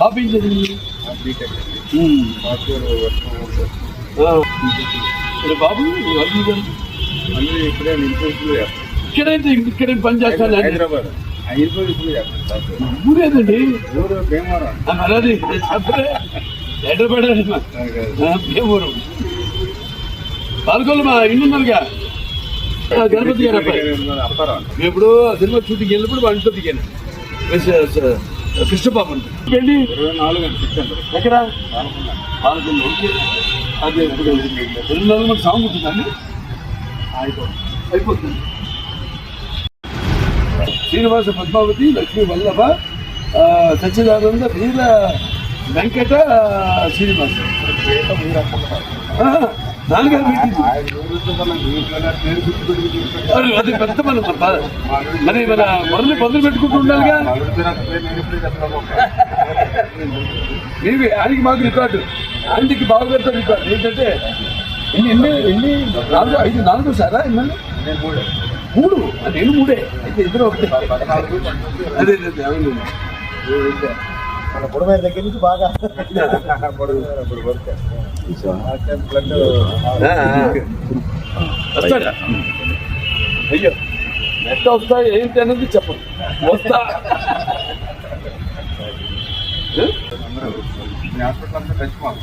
పాప ఏం చదివింది? బాబు ఇక్కడే పని చేస్తాను. హైదరాబాద్ ఊరేదండి? ఊరు భీమవరం. అది హైదరాబాద్ భీమవరం. పాల్గొల్లు మా ఇల్లు ఉన్నారుగా గణపతి గారు అబ్బాయి. ఇప్పుడు సినిమా షూటింగ్ వెళ్ళినప్పుడు వాళ్ళ ఇంట్లో దిగాను. కృష్ణబాబు వెళ్ళి 24 ఎక్కడ పాల్గొల్లు. అదే ఇప్పుడు 24 మంది సాంగ్ ఉంటుందండి. అయిపోతుంది. శ్రీనివాస పద్మావతి లక్ష్మీ వల్లభ సచ్చిదానంద వీర వెంకట శ్రీనివాస నాన్నగారు అది పెద్ద మరి మన మొదలు పెట్టుకుంటూ ఉండాలిగా. మేబీ ఆయనకి మాకు రికార్డు, ఆయనకి బావగారితో రికార్డు ఏంటంటే ఎన్ని 4 సారా ఎన్నెళ్ళు 3 నేను 3 అయితే ఇద్దరు ఒకటి. అదే అవును మన పొడవైన దగ్గర నుంచి బాగా వస్తాడా? అయ్యో ఎట్లా వస్తా ఏంటి అనేది చెప్పండి. వస్తా హాస్పిటల్ అంతా తెచ్చుకోవాలి.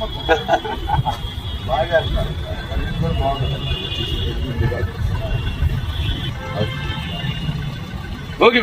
బాగా చేస్తారు. ఓకే.